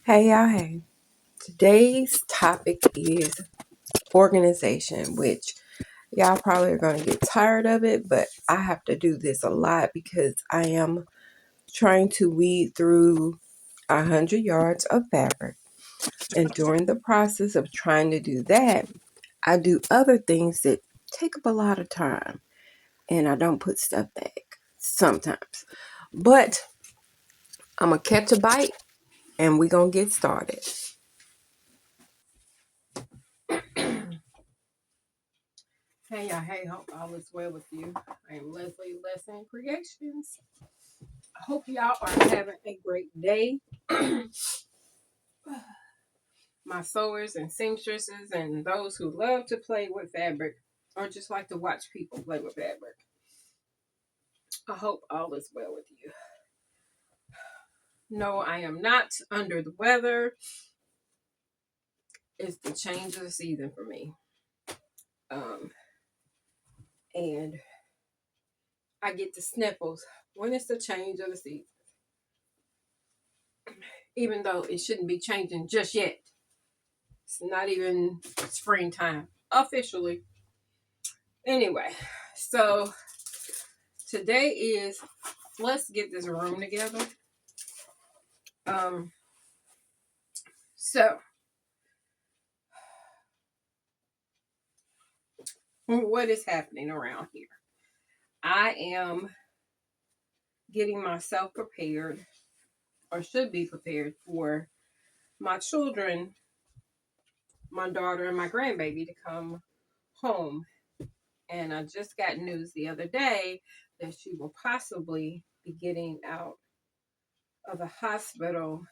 Hey y'all, hey. Today's topic is organization, which y'all probably are going to get tired of it, but I have to do this a lot because I am trying to weed through 100 yards of fabric. And during the process of trying to do that, I do other things that take up a lot of time and I don't put stuff back sometimes. But I'm going to catch a bite and we're going to get started. Hey y'all, hey, hope all is well with you. I am LesAnn Creations. I hope y'all are having a great day. My sewers and seamstresses and those who love to play with fabric or just like to watch people play with fabric. I hope all is well with you. No, I am not under the weather. It's the change of the season for me. And I get the sniffles when it's the change of the season. Even though it shouldn't be changing just yet. It's not even springtime officially. Anyway, so today is let's get this room together. Um, so what is happening around here? I am getting myself prepared, or should be prepared for my children, my daughter and my grandbaby to come home. And I just got news the other day that she will possibly be getting out of the hospital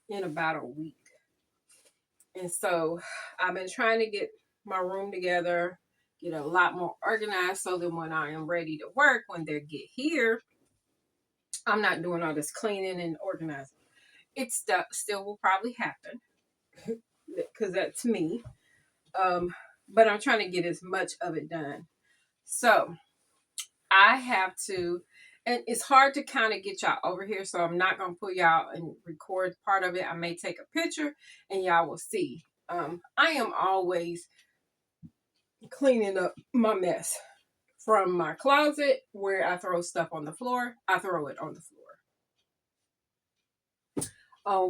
in about a week. And so I've been trying to get my room together, get a lot more organized so that when I am ready to work, when they get here, I'm not doing all this cleaning and organizing. It still will probably happen because that's me. But I'm trying to get as much of it done. So I have to, and it's hard to kind of get y'all over here. So I'm not going to put y'all and record part of it. I may take a picture and y'all will see. I am always cleaning up my mess from my closet where I throw stuff on the floor. I throw it on the floor.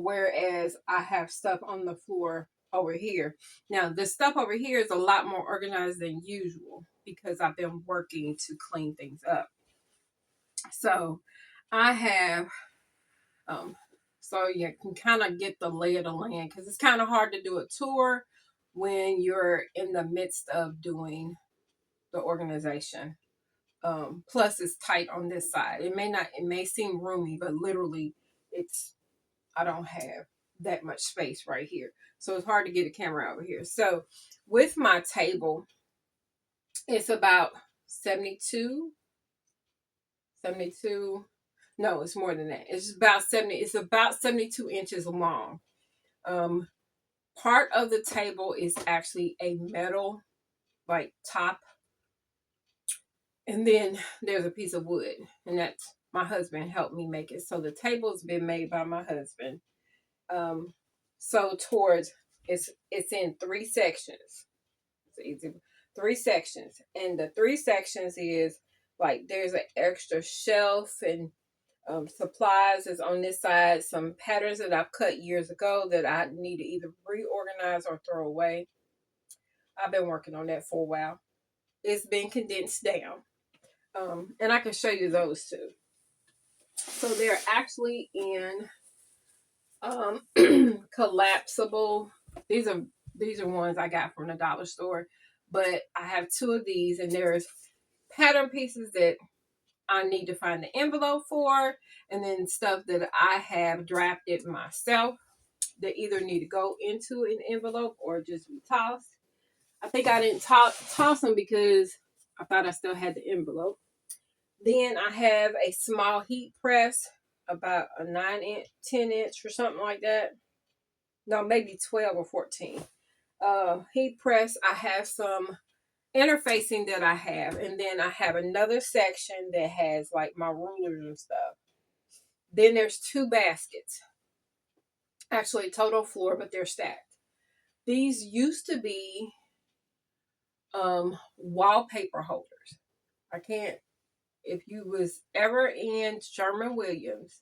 Whereas I have stuff on the floor over here. Now, the stuff over here is a lot more organized than usual because I've been working to clean things up. So I have, so you can kind of get the lay of the land because it's kind of hard to do a tour when you're in the midst of doing the organization. Plus it's tight on this side. It may seem roomy, but literally I don't have that much space right here. So it's hard to get a camera over here. So with my table, it's about 72, 72. No, it's more than that. It's about 72 inches long. Part of the table is actually a metal like top. And then there's a piece of wood, and that's my husband helped me make it. So the table's been made by my husband. Um, so towards it's in three sections. It's easy, three sections, and the three sections is like there's an extra shelf and supplies is on this side. Some patterns that I've cut years ago that I need to either reorganize or throw away. I've been working on that for a while. It's been condensed down. And I can show you those too. So they're actually in collapsible. These are ones I got from the dollar store, but I have two of these, and there's pattern pieces that I need to find the envelope for, and then stuff that I have drafted myself that either need to go into an envelope or just be tossed. I think I didn't toss them because I thought I still had the envelope. Then I have a small heat press, about a 9-inch, 10-inch, or something like that. No, maybe 12 or 14. Heat press. I have some interfacing that I have, and then I have another section that has like my rulers and stuff. Then there's two baskets. Actually, total floor, but they're stacked. These used to be wallpaper holders. I can't, if you was ever in Sherman-Williams,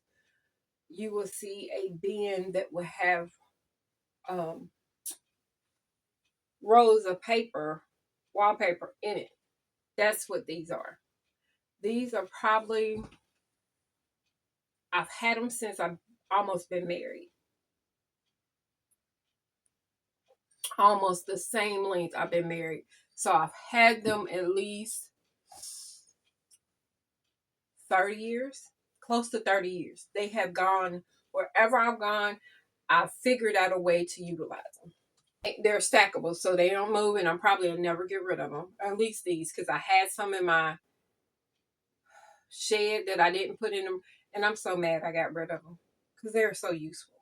you will see a bin that will have um, rows of paper, wallpaper in it. That's what these are. These are probably, I've had them since I've almost been married. Almost the same length I've been married. So I've had them at least 30 years, close to 30 years. They have gone wherever I've gone, I've figured out a way to utilize them. They're stackable, so they don't move, and I'm probably will never get rid of them. At least these, because I had some in my shed that I didn't put in them, and I'm so mad I got rid of them because they're so useful.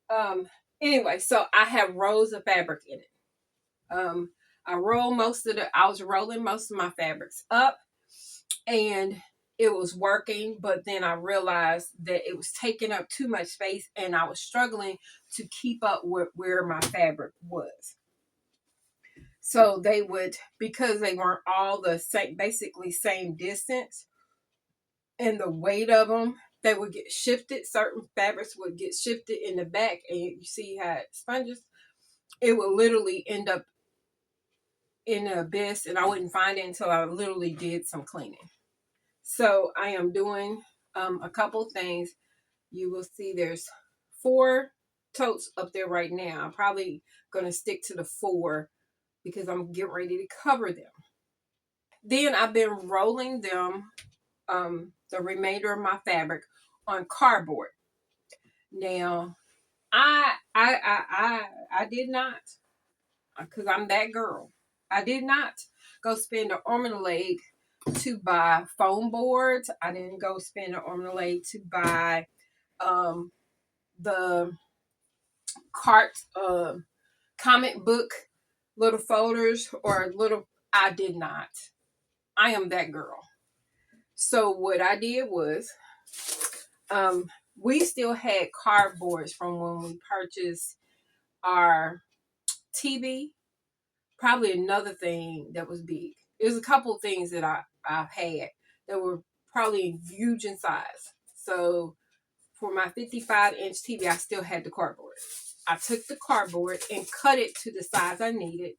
Um. Anyway, so I have rows of fabric in it. Um. I was rolling most of my fabrics up, and it was working, but then I realized that it was taking up too much space, and I was struggling to keep up with where my fabric was. So they would, because they weren't all the same, basically same distance, and the weight of them, they would get shifted. Certain fabrics would get shifted in the back, and you see how it sponges. It would literally end up in the abyss, and I wouldn't find it until I literally did some cleaning. So I am doing a couple things. You will see there's 4 totes up there right now. I'm probably going to stick to the 4 because I'm getting ready to cover them. Then I've been rolling them, the remainder of my fabric, on cardboard. Now, I did not, because I'm that girl. I did not go spend an arm and a leg to buy foam boards. I didn't go spend an arm and a leg to buy the cart comic book little folders or little. I did not. I am that girl. So what I did was, we still had cardboards from when we purchased our TV. Probably another thing that was big. There's a couple of things that I've had that were probably huge in size. So for my 55-inch TV, I still had the cardboard. I took the cardboard and cut it to the size I needed,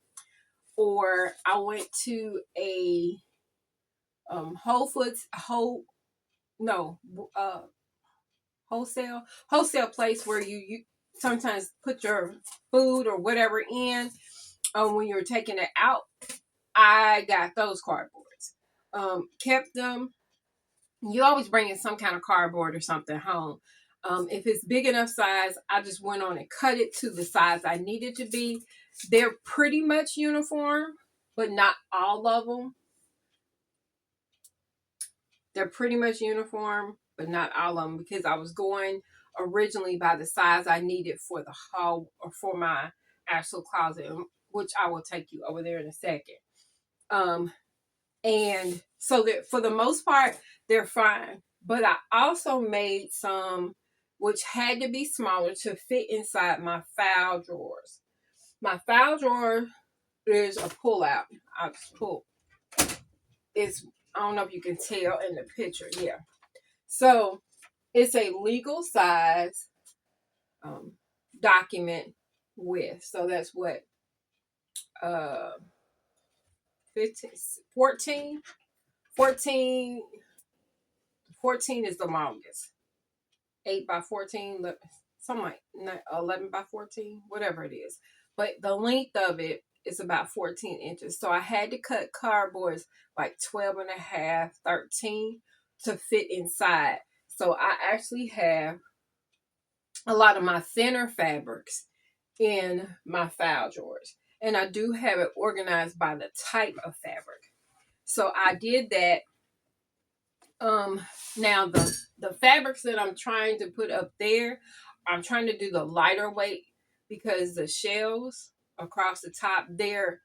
or I went to a Whole Foods, no, wholesale place where you sometimes put your food or whatever in when you're taking it out. I got those cardboards. Kept them. You always bring in some kind of cardboard or something home. If it's big enough size, I just went on and cut it to the size I needed to be. They're pretty much uniform, but not all of them. They're pretty much uniform, but not all of them, because I was going originally by the size I needed for the hall or for my actual closet, which I will take you over there in a second. And so that for the most part, they're fine. But I also made some which had to be smaller to fit inside my file drawers. My file drawer is a pull out. I just pull. It's, I don't know if you can tell in the picture. Yeah. So it's a legal size document width. So that's what, uh 15, 14, 14, 14 is the longest. 8 by 14, something like 11 by 14, whatever it is. But the length of it is about 14 inches. So I had to cut cardboards like 12 and a half, 13 to fit inside. So I actually have a lot of my thinner fabrics in my file drawers. And I do have it organized by the type of fabric. So I did that. Now the fabrics that I'm trying to put up there, I'm trying to do the lighter weight because the shells across the top, they're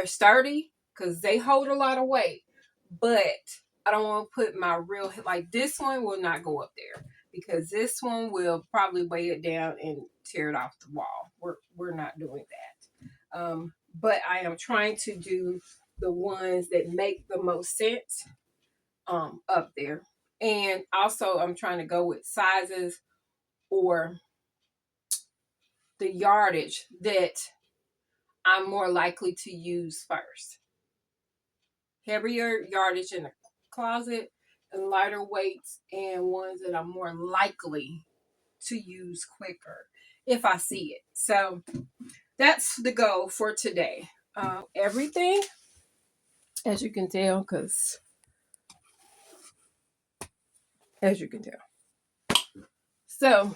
sturdy because they hold a lot of weight. But I don't want to put my real, like this one will not go up there. because this one will probably weigh it down and tear it off the wall. We're not doing that. But I am trying to do the ones that make the most sense up there. And also I'm trying to go with sizes or the yardage that I'm more likely to use first. Heavier yardage in the closet and lighter weights and ones that I'm more likely to use quicker if I see it. So that's the goal for today. Everything, as you can tell, because as you can tell. So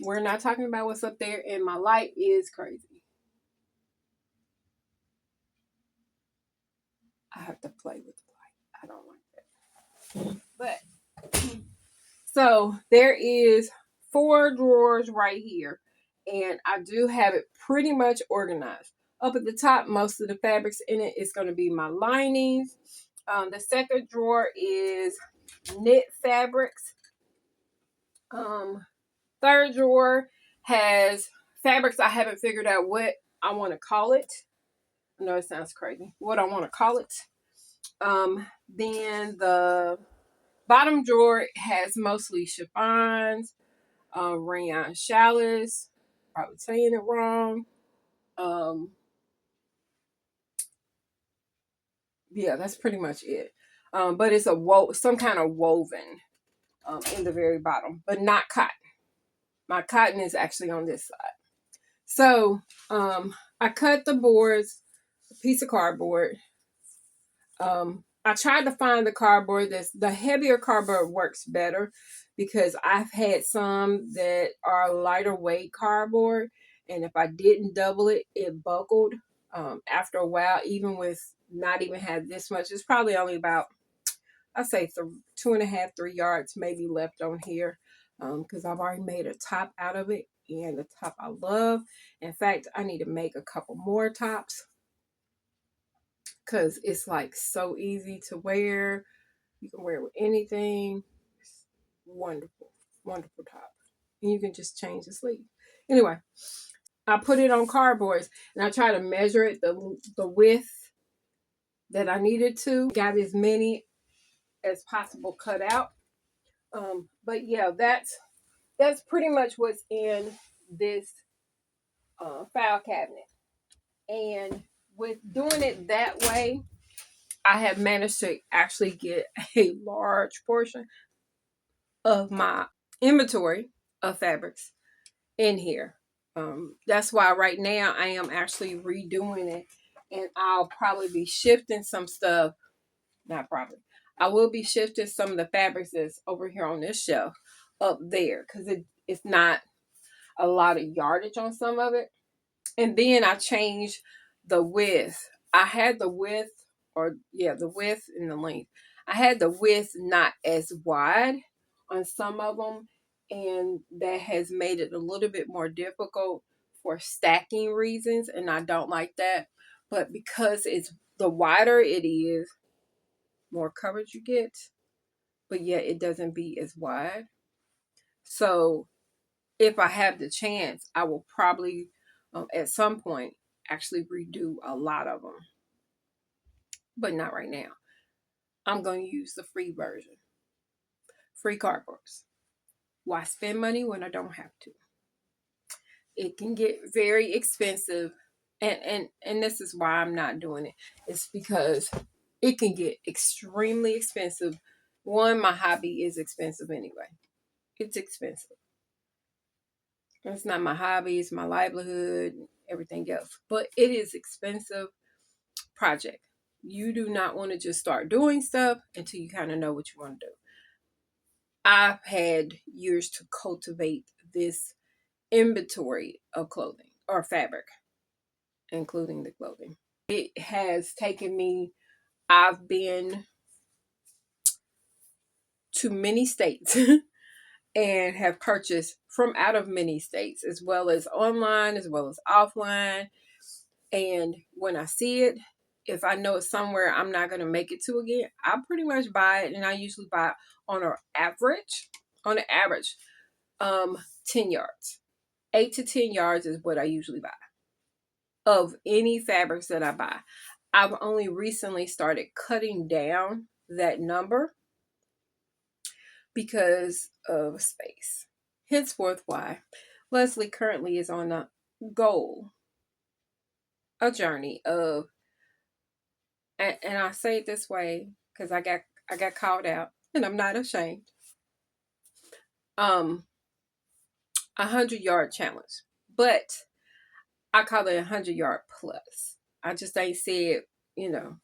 we're not talking about what's up there, and my light is crazy. I have to play with the light. I don't like that. But so there is 4 drawers right here, and I do have it pretty much organized. Up at the top, most of the fabrics in it is going to be my linings. The second drawer is knit fabrics. Third drawer has fabrics I haven't figured out what I want to call it. I know it sounds crazy. What I want to call it. Then the bottom drawer has mostly chiffons, rayon challis. Probably saying it wrong. Yeah, that's pretty much it. But it's some kind of woven in the very bottom, but not cotton. My cotton is actually on this side. So I cut the boards, a piece of cardboard. I tried to find the cardboard the heavier cardboard works better because I've had some that are lighter weight cardboard, and if I didn't double it, it buckled after a while, even with not even had this much. It's probably only about, I'd say 2.5, 3 yards maybe left on here because I've already made a top out of it, and the top I love. In fact, I need to make a couple more tops because it's like so easy to wear. You can wear it with anything. It's wonderful, wonderful top. And you can just change the sleeve. Anyway, I put it on cardboards and I try to measure it, the width that I needed to. Got as many as possible cut out. But yeah, that's pretty much what's in this file cabinet. And with doing it that way, I have managed to actually get a large portion of my inventory of fabrics in here. That's why right now I am actually redoing it, and I'll probably be shifting some stuff. Not probably. I will be shifting some of the fabrics that's over here on this shelf up there because it's not a lot of yardage on some of it. And then I changed the width. I had the width, the width and the length. I had the width not as wide on some of them, and that has made it a little bit more difficult for stacking reasons, and I don't like that. But because it's the wider it is, more coverage you get, but yet it doesn't be as wide. So if I have the chance, I will probably at some point actually redo a lot of them, but not right now. I'm going to use the free version, free cardboards. Why spend money when I don't have to? It can get very expensive, and this is why I'm not doing it. It's because it can get extremely expensive. One, my hobby is expensive anyway. It's expensive. It's not my hobby, it's my livelihood, everything else. But it is expensive project. You do not want to just start doing stuff until you kind of know what you want to do. I've had years to cultivate this inventory of clothing or fabric, including the clothing. It has taken me, I've been to many states and have purchased from out of many states, as well as online, as well as offline. And when I see it, if I know it's somewhere I'm not going to make it to again, I pretty much buy it. And I usually buy it on an average on an average, 10 yards. 8 to 10 yards is what I usually buy of any fabrics that I buy. I've only recently started cutting down that number because of space. Henceforth, why Leslie currently is on a goal, a journey of, and I say it this way because I got called out, and I'm not ashamed. 100-yard challenge, but I call it 100-yard plus. I just ain't said, you know.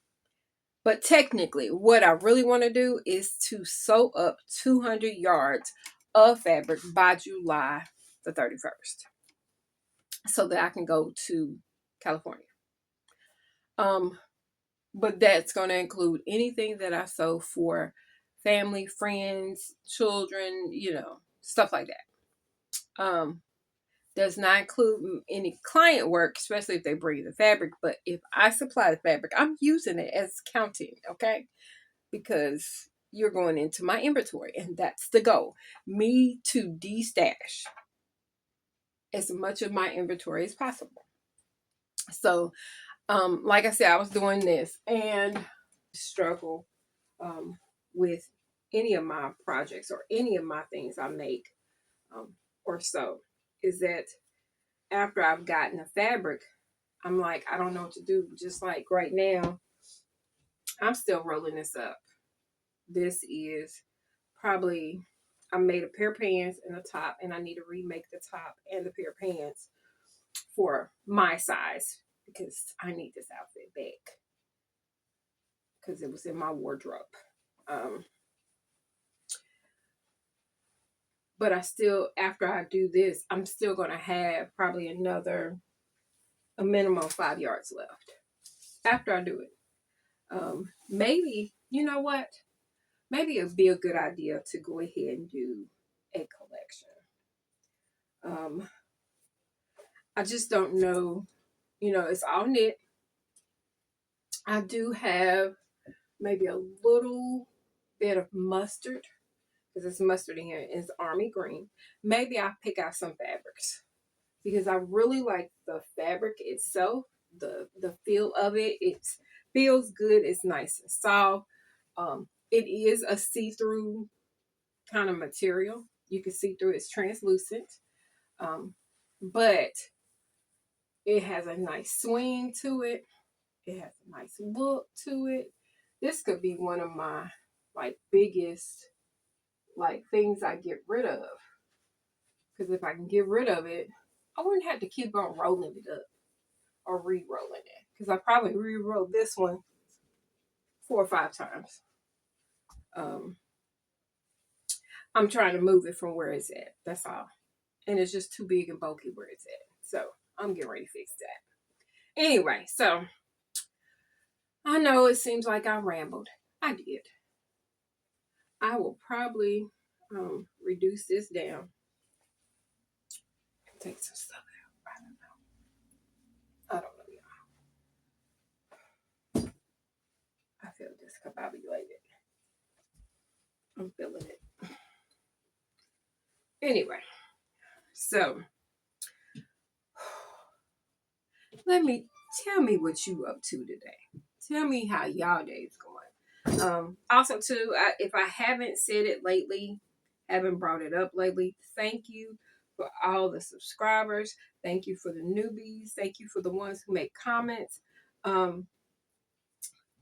But technically, what I really want to do is to sew up 200 yards of fabric by July the 31st, so that I can go to California. But that's going to include anything that I sew for family, friends, children, stuff like that. Does not include any client work, especially if they bring the fabric. But if I supply the fabric, I'm using it as counting, okay? Because you're going into my inventory, and that's the goal. Me to de-stash as much of my inventory as possible. So, like I said, I was doing this and struggle with any of my projects or any of my things I make or so, is that after I've gotten the fabric, I'm like, I don't know what to do. Just like right now, I'm still rolling this up. This is probably, I made a pair of pants and a top, and I need to remake the top and the pair of pants for my size because I need this outfit back because it was in my wardrobe. But I still, after I do this, I'm still going to have probably a minimum of 5 yards left after I do it. Maybe, you know what? Maybe it'd be a good idea to go ahead and do a collection. I just don't know. It's all knit. I do have maybe a little bit of mustard because it's mustard in here. It's army green. Maybe I'll pick out some fabrics because I really like the fabric itself, the feel of it. It feels good. It's nice and soft. It is a see-through kind of material. You can see through. It's translucent, but it has a nice swing to it. It has a nice look to it. This could be one of my biggest things I get rid of. Because if I can get rid of it, I wouldn't have to keep on rolling it up or re-rolling it. Because I probably re-rolled this one 4 or 5 times. I'm trying to move it from where it's at. That's all. And it's just too big and bulky where it's at. So I'm getting ready to fix that. Anyway, so I know it seems like I rambled. I did. I will probably reduce this down. Take some stuff out. I don't know, y'all. I feel discombobulated. I'm feeling it. Anyway, so tell me what you up to today. Tell me how y'all day's going. Also, too, if I haven't said it lately, haven't brought it up lately, thank you for all the subscribers. Thank you for the newbies. Thank you for the ones who make comments. I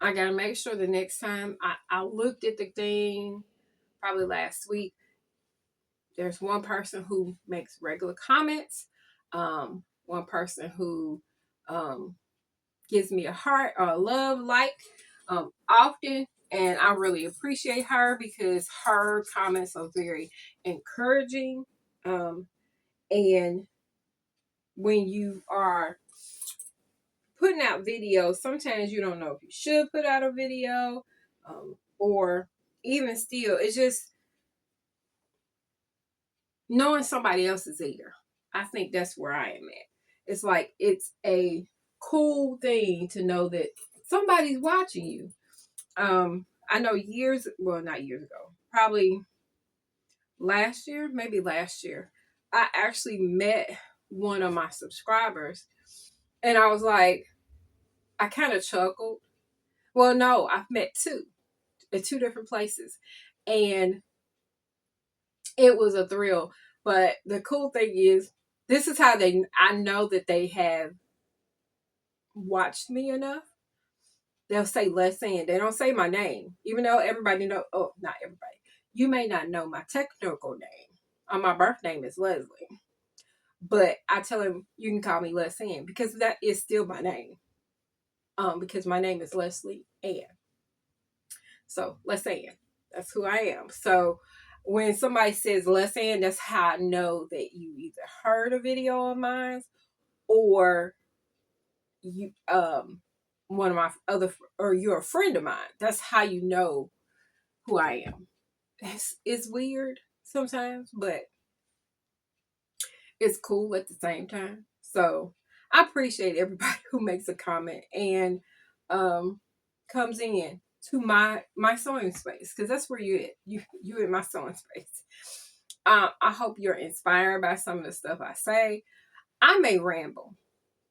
got to make sure the next time I looked at the thing probably last week. There's one person who makes regular comments. One person who gives me a heart or a love often. And I really appreciate her because her comments are very encouraging. And when you are putting out videos, sometimes you don't know if you should put out a video or even still, it's just knowing somebody else's ear. I think that's where I am at. It's like it's a cool thing to know that somebody's watching you. I know not years ago, probably last year, maybe last year, I actually met one of my subscribers, and I was like, I kind of chuckled. Well, no, I've met two at two different places, and it was a thrill. But the cool thing is, this is how I know that they have watched me enough. They'll say LesAnn. They don't say my name, even though everybody know. Oh, not everybody. You may not know my technical name. My birth name is Leslie, but I tell them you can call me LesAnn because that is still my name. Because my name is Leslie Ann. So LesAnn, that's who I am. So when somebody says LesAnn, that's how I know that you either heard a video of mine or you one of my other, or you're a friend of mine. That's how you know who I am. It's weird sometimes, but it's cool at the same time. So I appreciate everybody who makes a comment and comes in to my sewing space, because that's where you in my sewing space. I hope you're inspired by some of the stuff I say. I may ramble.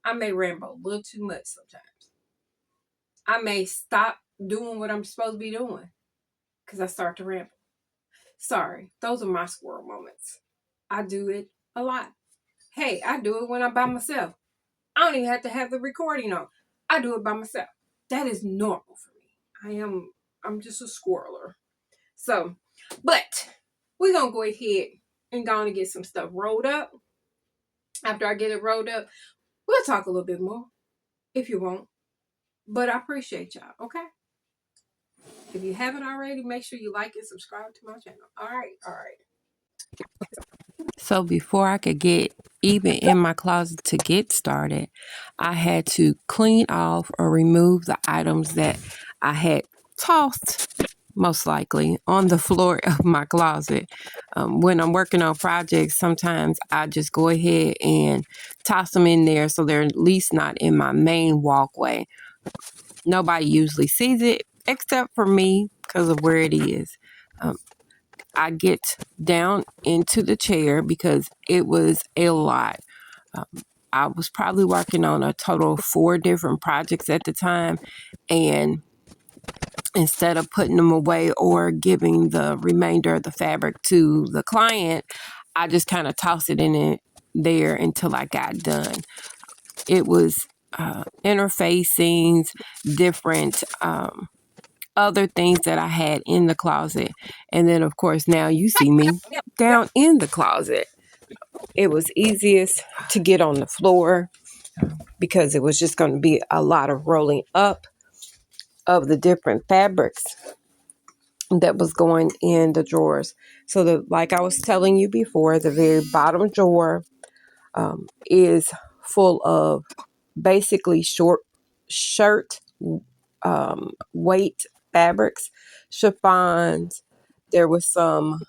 I may ramble a little too much sometimes. I may stop doing what I'm supposed to be doing because I start to ramble. Sorry, those are my squirrel moments. I do it a lot. Hey, I do it when I'm by myself. I don't even have to have the recording on. I do it by myself. That is normal for me. I'm just a squirreler. So, but we're gonna go ahead and go on and get some stuff rolled up. After I get it rolled up, we'll talk a little bit more if you want. But I appreciate y'all, okay? If you haven't already, make sure you like and subscribe to my channel. All right. So before I could get even in my closet to get started, I had to clean off or remove the items that I had tossed, most likely, on the floor of my closet. When I'm working on projects, sometimes I just go ahead and toss them in there so they're at least not in my main walkway. Nobody usually sees it except for me because of where it is. I get down into the chair because it was a lot. I was probably working on a total of 4 different projects at the time. And instead of putting them away or giving the remainder of the fabric to the client, I just kind of tossed it in there until I got done. It was interfacings, different other things that I had in the closet. And then, of course, now you see me down in the closet. It was easiest to get on the floor because it was just going to be a lot of rolling up of the different fabrics that was going in the drawers. So like I was telling you before, the very bottom drawer is full of basically short shirt weight fabrics, chiffons. There was some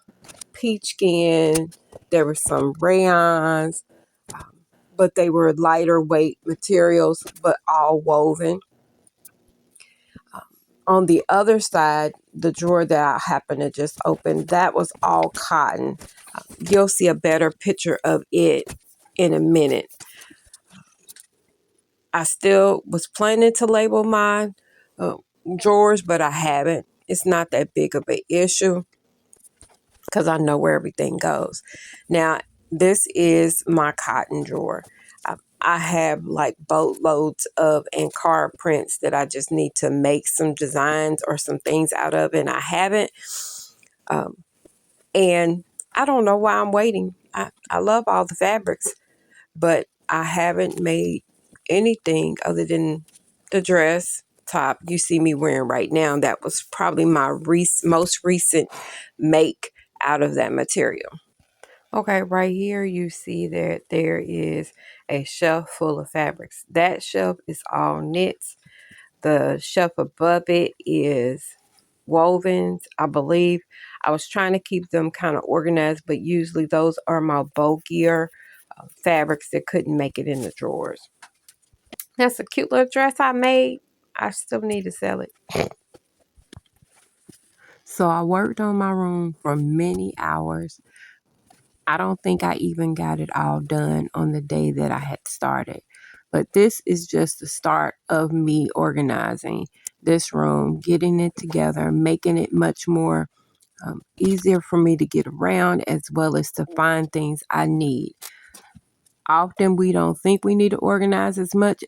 peach skin. There were some rayons, but they were lighter weight materials, but all woven. On the other side, the drawer that I happened to just open, that was all cotton. You'll see a better picture of it in a minute. I still was planning to label my drawers, but I haven't. It's not that big of an issue because I know where everything goes. Now, this is my cotton drawer. I have like boatloads of and card prints that I just need to make some designs or some things out of, and I haven't. And I don't know why I'm waiting. I love all the fabrics, but I haven't made anything other than the dress top you see me wearing right now. That was probably my most recent make out of that material. Okay, right here you see that there is a shelf full of fabrics. That shelf is all knits. The shelf above it is wovens, I believe. I was trying to keep them kind of organized, but usually those are my bulkier fabrics that couldn't make it in the drawers. That's a cute little dress I made. I still need to sell it. So I worked on my room for many hours. I don't think I even got it all done on the day that I had started. But this is just the start of me organizing this room, getting it together, making it much more easier for me to get around as well as to find things I need. Often we don't think we need to organize as much,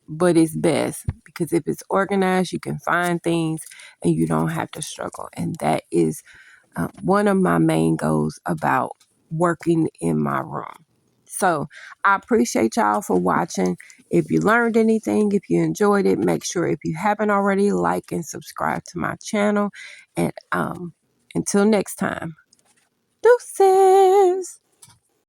but it's best because if it's organized, you can find things and you don't have to struggle. And that is one of my main goals about working in my room. So I appreciate y'all for watching. If you learned anything, if you enjoyed it, make sure if you haven't already, like and subscribe to my channel. And until next time, deuces.